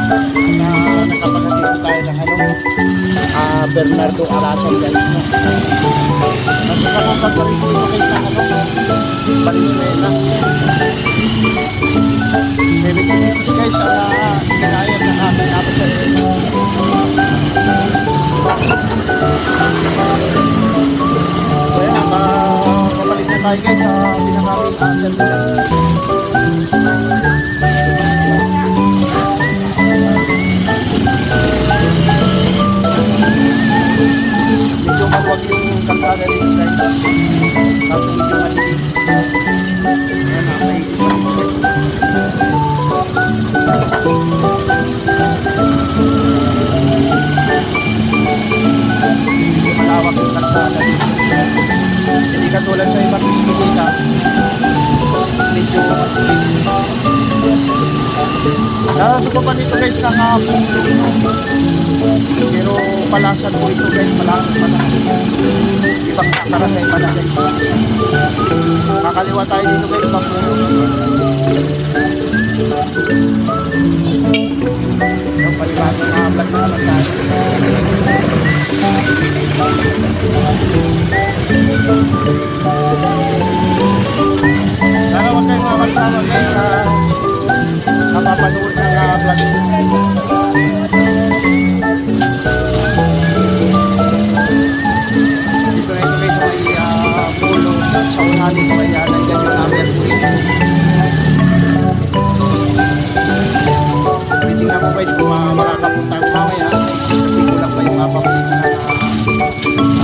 Nakapaghatid tayo ng Bernardo Arasan guys, no? Nagkakapag pa rin dito guys ng Valenzuela. 70 meters guys ang inayag ng aming abot sa ito. So yan, papalik na tayo guys sa pinakaming terminal. Medyo maluwag yung kalsada dito guys. Tapos medyo maliit. Ayan, may malawak yung kalsada dito. Hindi katulad sa ibang bisita, medyo masulit. Nasuko pa dito guys ng puno, pero palasan po ito guys, palasan pa na ibang kakarasay pa na guys. Kakaliwa tayo dito guys ng puno. Yung palibago na vlog na naman tayo. Sana huwag kayong makasawa guys sa napapanood ng vlog. Dito na ito guys may polo sa unahan dito kaya nandiyan yung number 3. Tingnan ko guys kung makakapunta ko mamaya. Hindi ko lang pa yung mapapalito na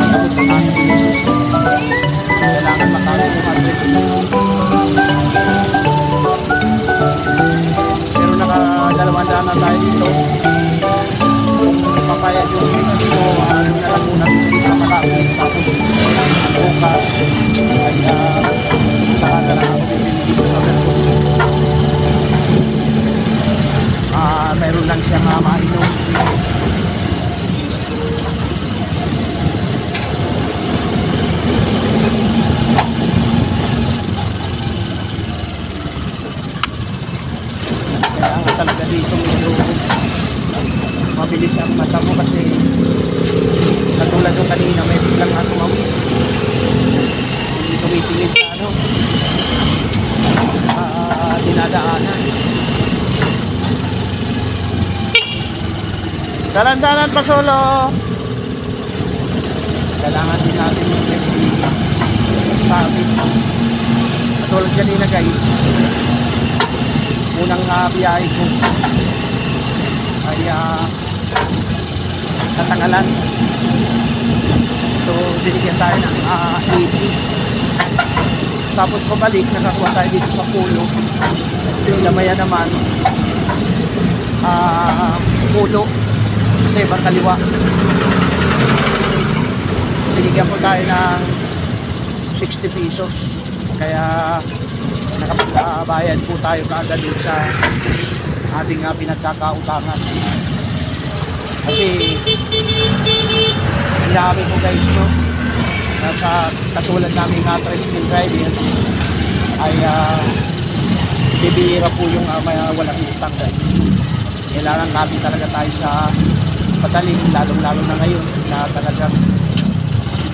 nakabot ng aking bilis. Kailangan makano 200. Pero nakadalawandaan na tayo dito. Kung papayag yung bilis ko, ano na lang muna dito sa Malaki. Tapos bukas ay saan na lang ako bibili dito sa Malaki. Meron lang siyang mainom. Kailangan talaga dito medyo mabilis ang mata mo kasi katulad yung kanina may biglang tumawid. Hindi tumitingin sa dinadaanan. Dalan-dalan pa solo. Kailangan din natin yung safety sa atin. Katulad kanina guys, unang biyahe ko ay katangalan. So binigyan tayo ng 80. Tapos pabalik nakakuha tayo dito sa pulo. Yung lamaya naman pulo Esteban kaliwa. Binigyan po tayo ng 60 pesos. Kaya nakapagbayad po tayo kaagad sa ating pinagkakautangan. Kasi inamin ko guys, no, sa katulad namin tricycle driver ay bibihira po yung walang utang guys. Kailangan kami talaga tayo sa patalim, lalong-lalo na ngayon na talagang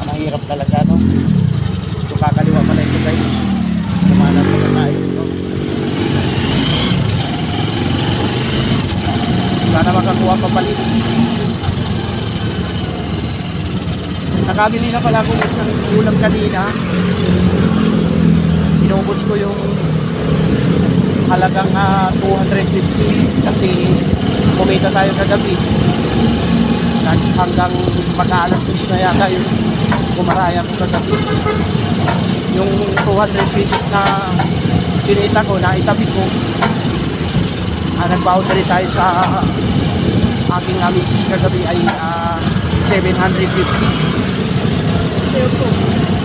mahirap talaga, no? So kakaliwa pala ito guys, kumanan pa tayo, no? Sana makakuha pa palit. Nakabili na pala ako ng ulam kanina. Inubos ko yung halagang 250 kasi kumita tayo kagabi hanggang mag-aalas 10 na yata yung kumaraya ko kagabi. Yung 200 pesos na kinita ko, na itabi ko, nagboundary tayo sa aking misis kagabi ay 750.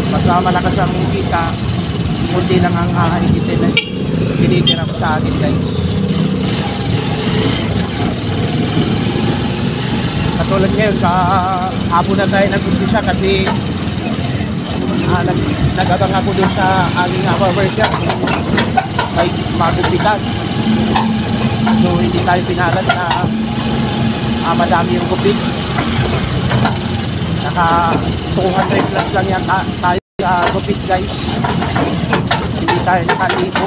Pagka malakas ang kita, kunti lang ang higitin na tinitira ko sa akin guys. Katulad ngayon, kahapon na tayo nag-umpisa kasi nag-abang ako dun sa aking barbershop may magumpitan. So hindi tayo pinalad na madami yung gupit. Naka 200 plus lang yan tayo sa gupit guys. Hindi tayo nakalipo.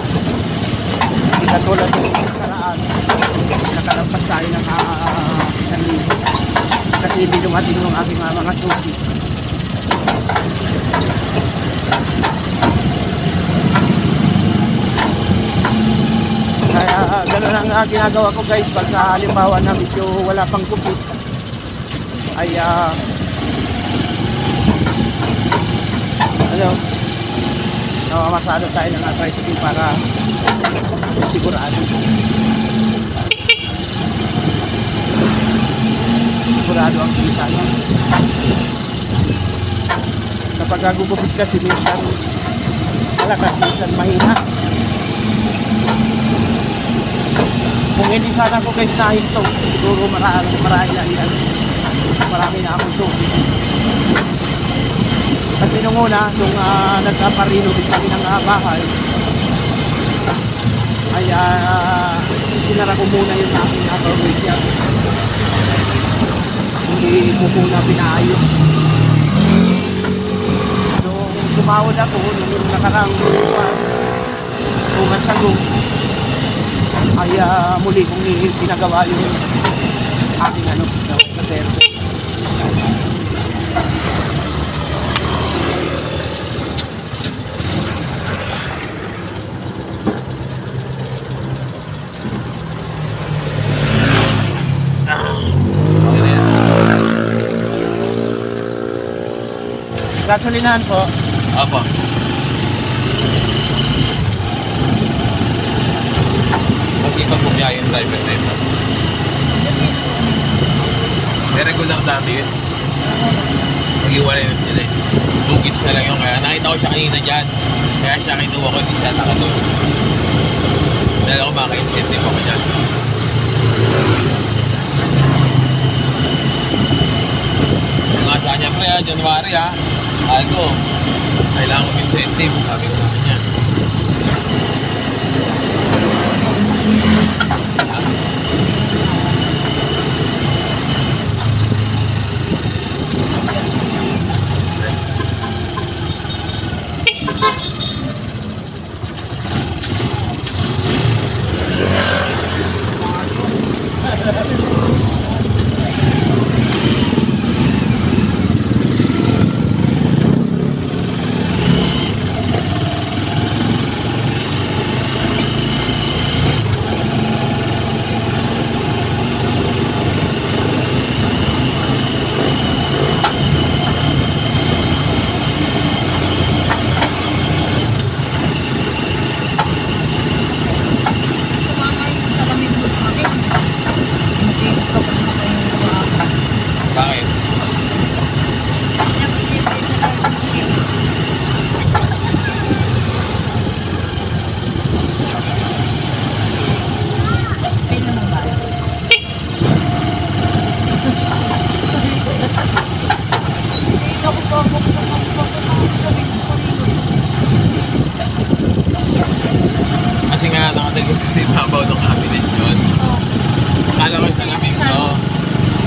Hindi katulad ng karaan. Nakalampas tayo ng 1,000. Kasi hindi dumating yung ating mga suki. Kaya gano'n ang ginagawa ko guys. Pagka halimbawa na medyo wala pang gupit ay namamasado tayo ng tricycle para sigurado ang kita, no? Kapag gugupit kasi minsan malakas, minsan mahina. Kung hindi sana ako guys nahinto, siguro marami na akong suki. Kasi nung una, nung nagkaparino din kami ng bahay, ay isinara ko muna yung aking automatic. Hindi ko muna pinaayos. Nung sumawad ako, nung nakarang ugat sa room, ay muli kong ginagawa yung aking na-serve. Gasolinahan po. Opo. Kasi pag bumiyahe yung driver na ito. May regular dati yun. Mag-iwalay na sila eh. Lugis na lang yun. Kaya nakita ko siya kanina dyan. Kaya siya kinuha ko, hindi siya nakatulog. Dahil ako maka-incentive ako dyan. Yung nga sa kanya, pre, January Algo, kailangan kong incentive, sabi ko niya. Kasi nga nakabaw ng cabinet yun. Akala ko sa lamig ko.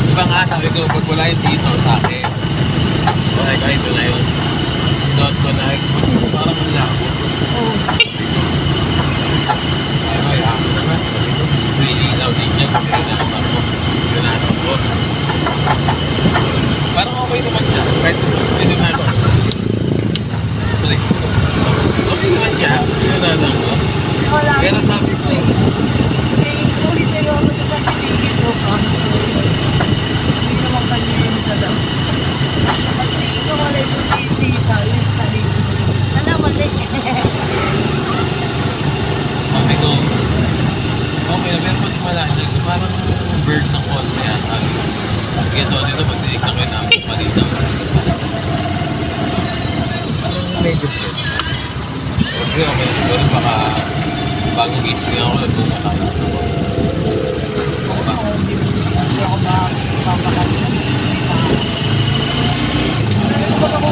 Diba nga sabi ko pag wala yung dito sa akin. Kaya kahit ito na yun. Doon ko na parang ang labo. Ay may ako naman. Really ilaw din niya. Kasi rin ang ako. Yun na ako po. Parang okay naman siya. Kahit yun na ako. Okay naman siya. Yun na ako. Pero sabi ko, okay na, pero pag malaki, parang bird ng konti yata. Ito dito, magdinig na kayo namin malita. Medyo. Okay, siguro baka bagong gising ako, nagpunta tayo. Hindi ako mapapakali. Ba't ako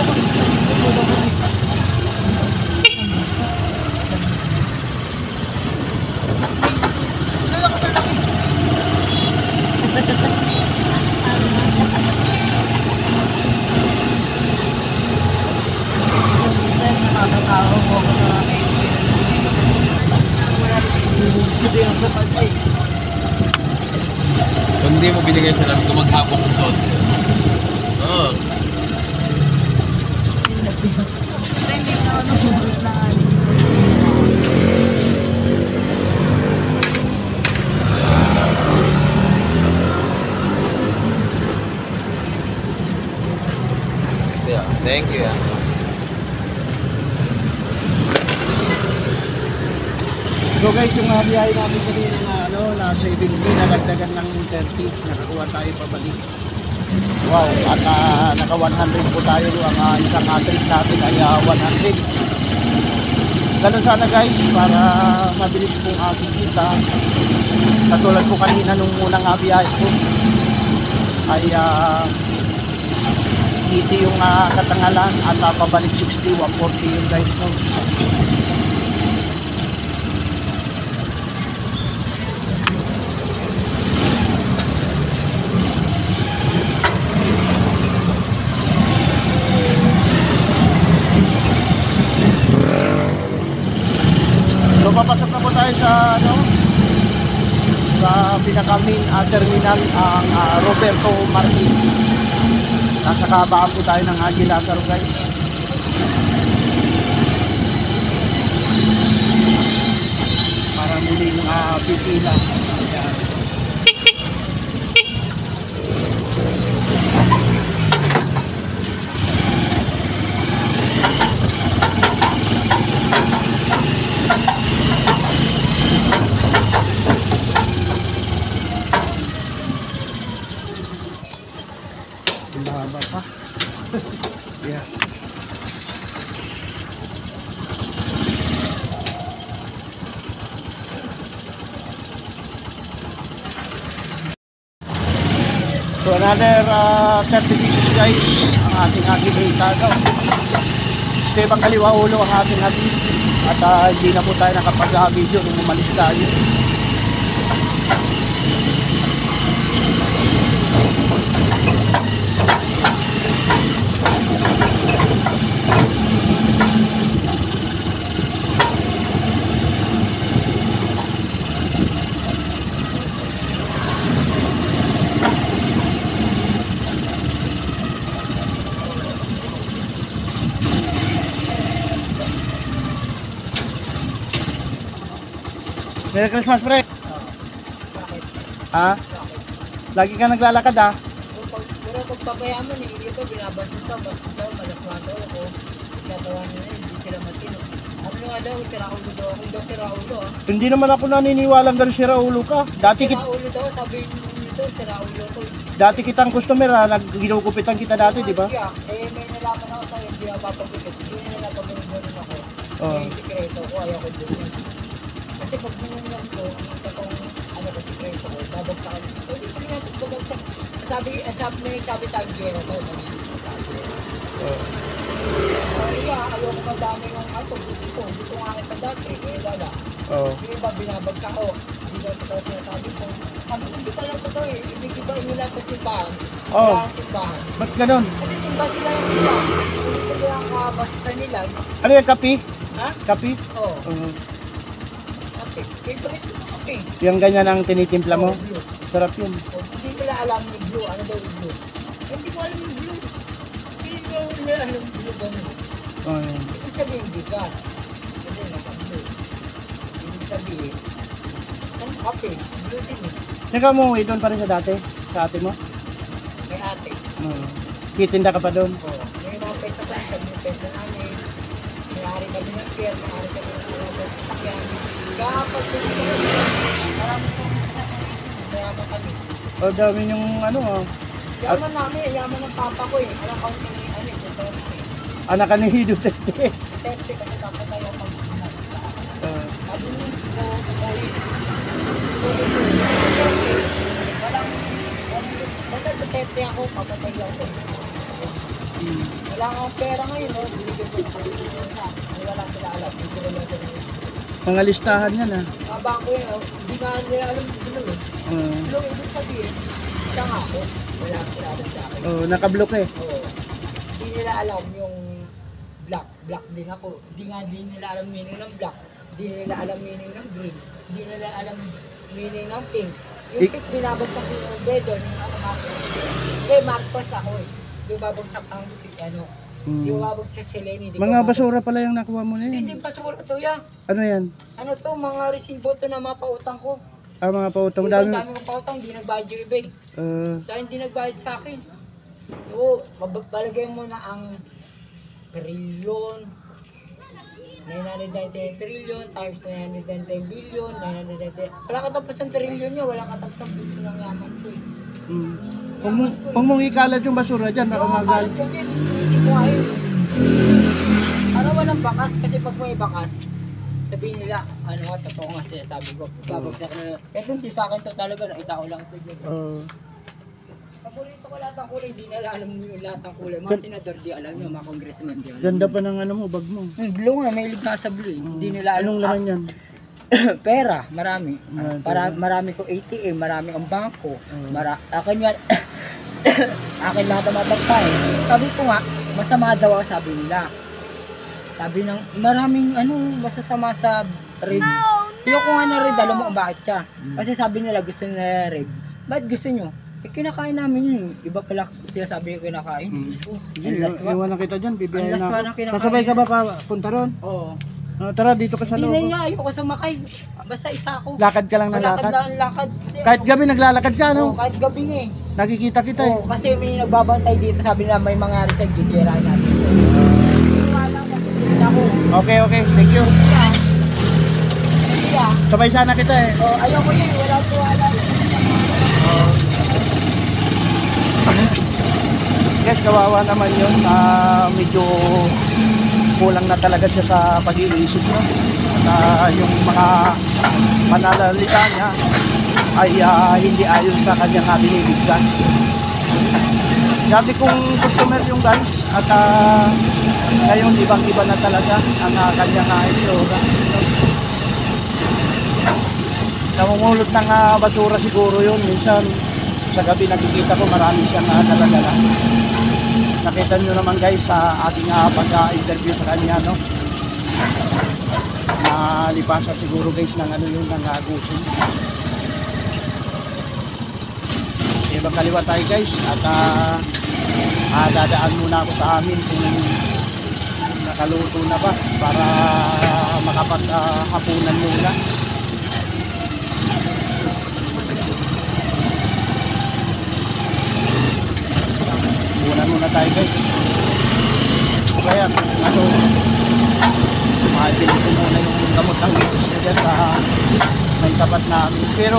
hindi mo binigay siya namin kung maghapong kong suot. Oo. Hindi na ako nagpupunta na nga. Yeah, thank you. So guys, yung biyahe natin kanina na 70, nalagdagan ng 30, nakakuha tayo pabalik. Wow, at naka 100 po tayo, ang isang trip natin ay 100. Ganun sana guys, para mabilis pong kikita. Katulad po kanina nung unang biyahe ko, ay 80 yung katangalan at pabalik 60, 140 yung guys. No? So papasok na po tayo sa sa pinaka-main terminal ang Roberto Martin. Nasa kabaan po tayo ng Haji Lazaro guys. Para muling pipila. Ayan. Mahaba pa. Yeah. So another 30 pieces guys ang ating hita daw. Stebang kaliwa ulo ang ating hatid. At hindi na po tayo nakapag-video nung umalis tayo. Merry Christmas, pre. Ha? Lagi ka naglalakad, ha? Pero pagpapayaman eh, ito binabasa sa basis daw, malaswado ako. Natawanan na hindi sila matino. Ano nga daw, sira ulo daw ako, Dr. Raulo ah. Hindi naman ako naniniwalang ganun sira ulo ka. Sira ulo daw, sabi nito, sira ulo ko. Dati kitang customer, ha? Ginugupitan kita dati, di ba? Eh, may nalaman ako sa'yo, hindi ako papagupit. Hindi nila papagupit ako. Oo. May sikreto ko, ayaw ko doon. Kasi pag binunyan ko, ito kong sikreto ko, babagsakan. Hindi ko rin babagsak. Sabi sa Agera to, ayaw ko madami ng gusto nga kita dati, eh dada. Oo. Yung iba binabagsak ko, hindi ko ito sinasabi ko. Sabi ko, hindi pala ko to eh, ibig-ibain nila ito simbahan. Oo. Simbahan. Ba't ganun? Kasi simba sila yung simbahan. Hindi ko lang kabasisan nila. Ano yung kapi? Ha? Kapi? Oo. Oo. Okay. Favorite ko okay. Yung ganyan ang tinitimpla mo? Oh, blue. Sarap yun. Oh, hindi nila alam yung blue. Ano daw yung blue? Hindi ko alam yung blue. Hindi ko nila alam yung blue. Ganun. Oh, yun. Ibig sabihin, bigas. Kasi naka-blue. Ibig sabihin, ano kape? Blue din eh. Teka mo, doon pa rin sa dati? Sa ate mo? May ate. Kitinda ka pa doon? Oh, may mga pesa pa siya. May pesa namin. May-ari kami ng pier. May-ari kami ng mga sasakyan. Kapag marami kami mayaman kami. O dami yung ano Yaman namin, yaman ng papa ko eh. Alam ko ano eh, Duterte. anak ka ni Duterte. Duterte kasi dapat tayo pag-inag sa akin. Sabi niyo, basta Duterte ako, papatay ako. Wala akong pera ngayon, no? Binigyan ko na. Wala sila alam, hindi ko lang sila. Mga listahan yan Habang ko yun, hindi nga nila alam dito eh. Pero ibig sabihin, isa nga ako, wala sila alam sa akin. Nakablok eh. Oo. Hindi nila alam yung black. Black din ako. Hindi nila alam meaning ng black. Hindi nila alam meaning ng green. Hindi nila alam meaning ng pink. Yung pit binabagsak yung ube doon, yung ano Marcos. Marcos ako eh. Yung babagsak ang yung babagsak si Lenny. Mga basura pala yung nakuha mo na Hindi yan. basura to yan. Ano yan? Ano to, mga resibo to na mga pautang ko. Mga pautang. Dami Dami. kong pautang, hindi nagbayad yung iba eh. Dahil hindi nagbayad sa akin. Oo, balagay mo na ang trillion, 999 trillion times 999 billion, 999. Wala katapos ang trillion niya, wala katapos ang billion ng yaman ko eh. Kung mong ikalat yung basura dyan, baka magalit. Hindi ko ayun. Ano walang bakas, kasi pag may bakas, sabihin nila, ano nga, totoo nga siya, sabi ko, babagsak na. Kaya hindi sa akin to talaga, nakita ko lang ito dyan. Paborito ko lahat ng kulay, di nila alam yung lahat ng kulay. Mga senador di alam nyo, mga congressman di alam. Ganda pa ng ano mo, bag mo. Blue nga, may ilig nga sa blue. Hindi nila alam. Anong laman yan? Pera, marami. Pera. Marami ko ATM, marami ang bangko. Akin yan, akin lahat ang mapagpay. Sabi ko nga, masama daw ang sabi nila. Sabi ng maraming masasama sa red. Yung ko nga na red, alam mo kung bakit siya. Kasi sabi nila gusto nila red. Ba't gusto nyo? Kinakain namin yun. Iba pala sila sabi yung kinakain. Iwan na kita dyan, bibiyahin Ang laswa na ng kinakain. Kasabay ka ba pa punta ron? Oo. Tara, dito ka sa Hindi loob. na niya, ayoko sumakay. Basta isa ako. Lakad ka lang na Lakad lakad. na ang lakad. Kasi, Kahit gabi naglalakad ka, no? kahit gabi nga eh. Nakikita kita eh. Oo, kasi may nagbabantay dito, sabi nila may mga reset, gigirahin natin. Wala kasi dito ako. Okay, thank you. Hindi ah. Sabay sana kita eh. Oh, ayoko yun, wala tuwala. Guys, kawawa naman yun. Medyo kulang na talaga siya sa pag-iisip niya. At yung mga pananalita niya ay hindi ayon sa kanyang binibigkas. Dati kong customer yung guys at ngayon ibang-iba na talaga ang kanyang itsura. Namumulot ng basura siguro yun. Minsan sa gabi nakikita ko marami siyang dala-dala. Nakita nyo naman guys sa ating pag-interview sa kanya, no? Nalipasa siguro guys ng ng gusin. Ibang kaliwa tayo guys at dadaan muna ako sa amin kung nakaluto na ba para makapaghapunan muna. Muna tayo guys. Kaya mahal ko muna yung gamot ng itis niya dyan sa may tapat namin. Pero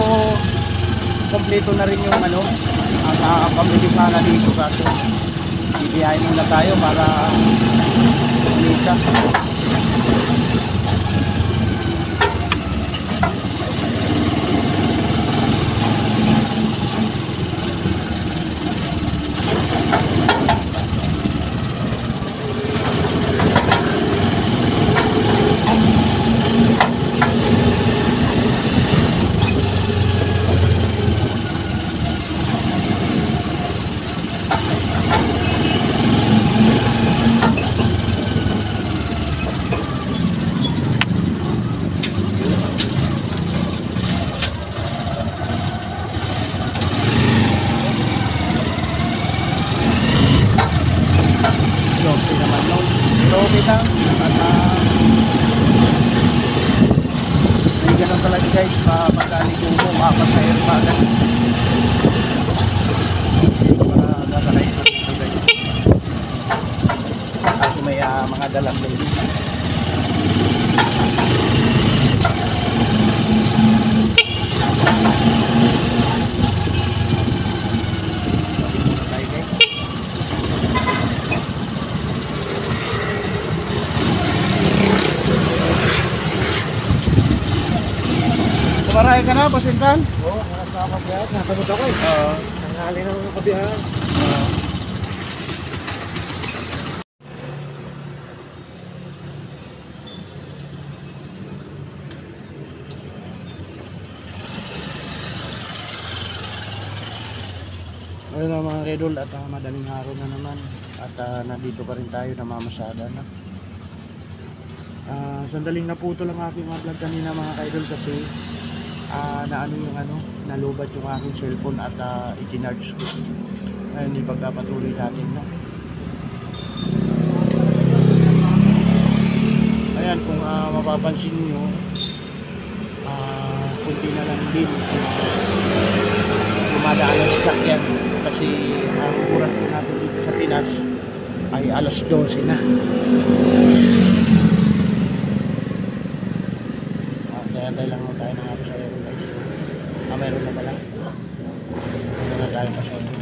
kompleto na rin yung ang pamili sana dito kaso ibiyahin muna tayo para kumita. Guys, pagkaligo mo, makapasahir pa agad. Para dadalay ko dito guys. Kasi may mga dalang din. Maray ka na, pasintan? Oo, sa kabiyahan. Nakamot ako eh. Nangali na ng kabiyahan. Ayun na mga redol at madaling araw na naman. At nandito pa rin tayo namamasada na. Sandaling naputo lang aking vlog kanina mga kaidol kasi nalubat yung aking cellphone at i-charge ko. Ngayon ipagpapatuloy natin, no? Ayan, kung mapapansin nyo, kunti na lang din dumadaan ang sasakyan kasi ang oras po natin dito sa Pinas ay alas 12 na. Kaya tayo lang tayo ng ako sa iyo, guys. Meron na pala. Meron na tayo pa sa iyo.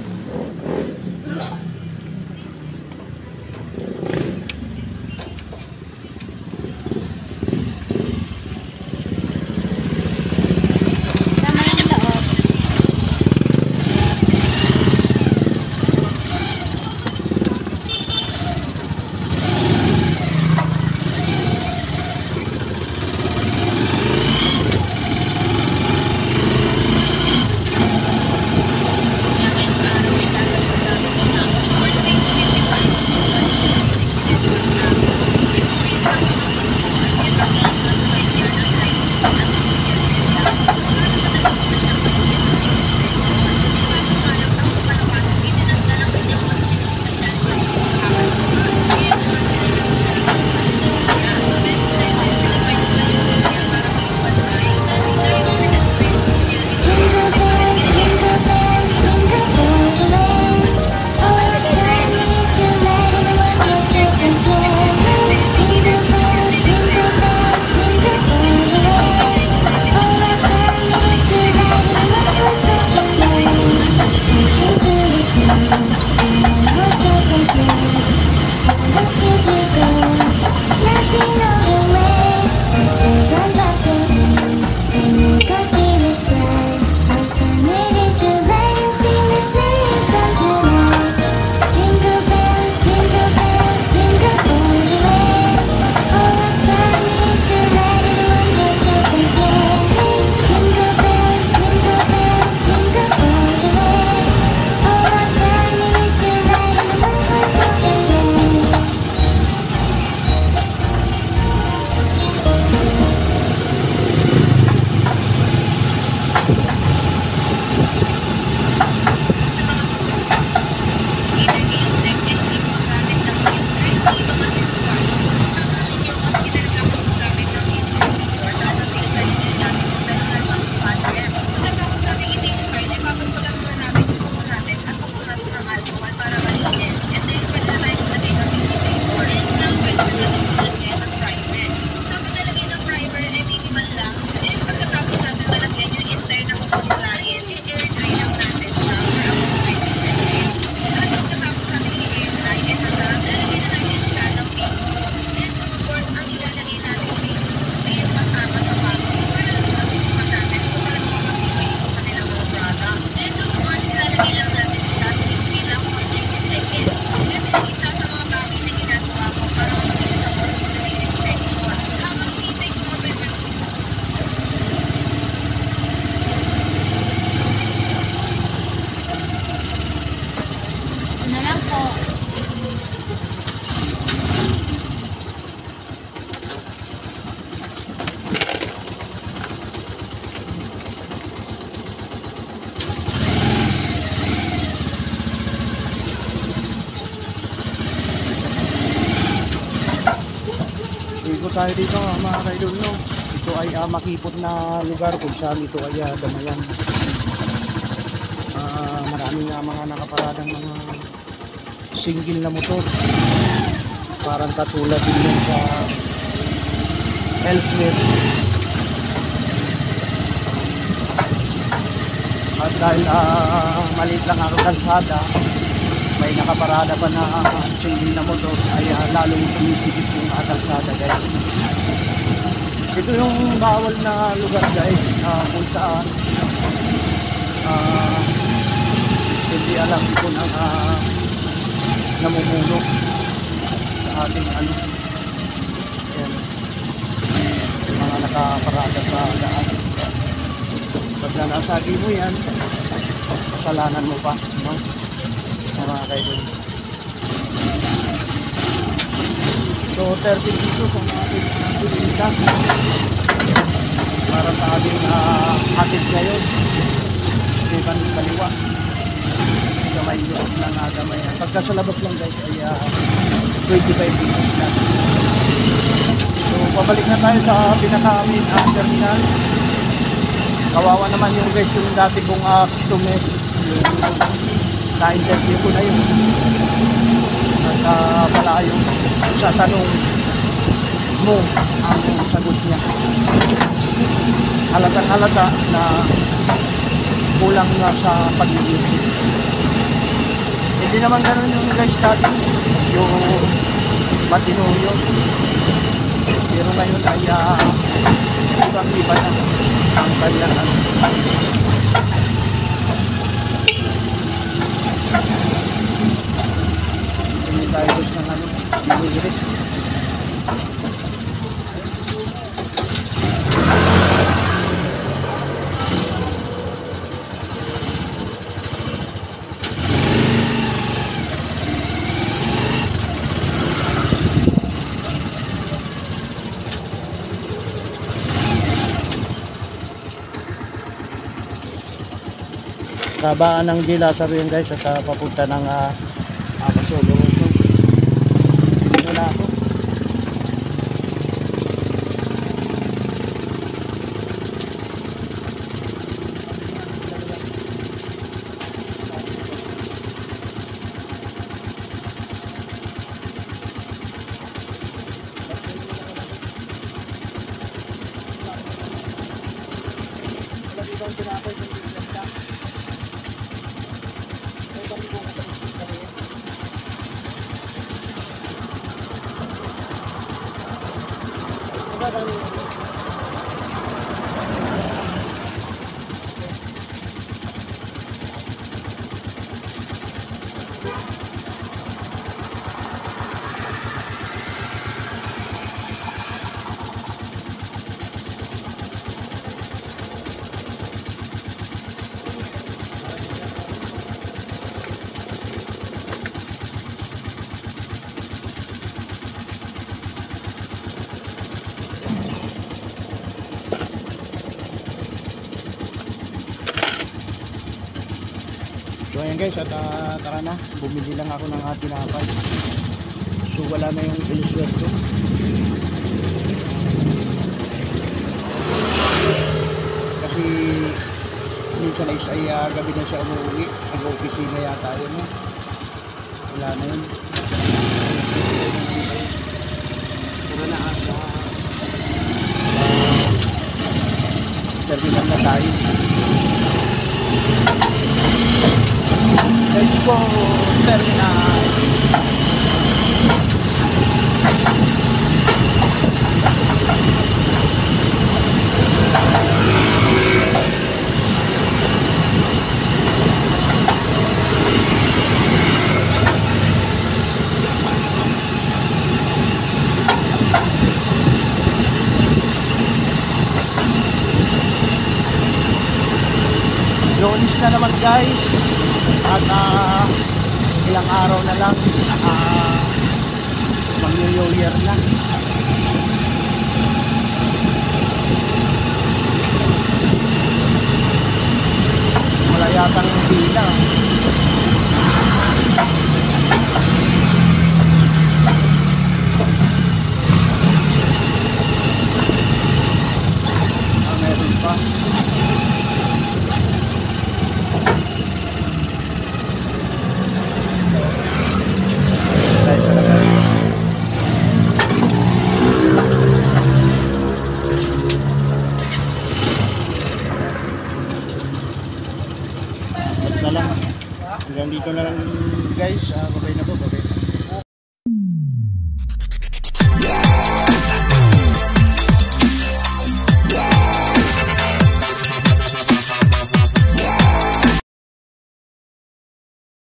tayo dito mga kaidol, no? Ito ay makipot na lugar kung saan ito ay damayan. Maraming mga nakaparadang mga single na motor, parang katulad din yan sa Elsewhere. At dahil maliit lang ang kalsada, may nakaparada pa na single na motor, ay lalong sumisigit yung kalsada, guys. Ito yung bawal na lugar, guys, kung saan hindi alam ko ng namumuno sa ating ano. Ayan. Yung mga nakaparada sa daan. Pag nanasagi mo yan, kasalanan mo pa, no? Mga kaidol. So 30 pesos ang ating pinita para sa ating hatid ngayon. kan kaliwa. Sa may loob ng Agamayan. Pagka sa labas lang guys ay 25 pesos na. So pabalik na tayo sa pinaka-main terminal. Kawawa naman yung guys yung dati kong customer. Yung na-interview ko na yun. At pala yung sa tanong mo ang sagot niya. Halatang halata na kulang na sa pag-iisip. Hindi naman ganun yung guys dati. Yung matino yun. Pero ngayon ay ibang iba na ang kanyang ano. Hindi tayo gusto ng ano. Ibigirit. Kabaan ng Dila sabi yun guys at papunta ng Basolo. Dito na ako. So ayan guys at tara na, bumili lang ako ng tinapay. So wala na yung iluswerte. Kasi minsan ay gabi na siya umuwi. Nag-opisina yata yun. No? Wala na yun. Tara na terminal na tayo. Let's go terminal. Lunes na naman guys. At ilang araw na lang mag-New Year na. Wala yatang pila. Meron pa. Hanggang dito na lang guys, babay na po, babay.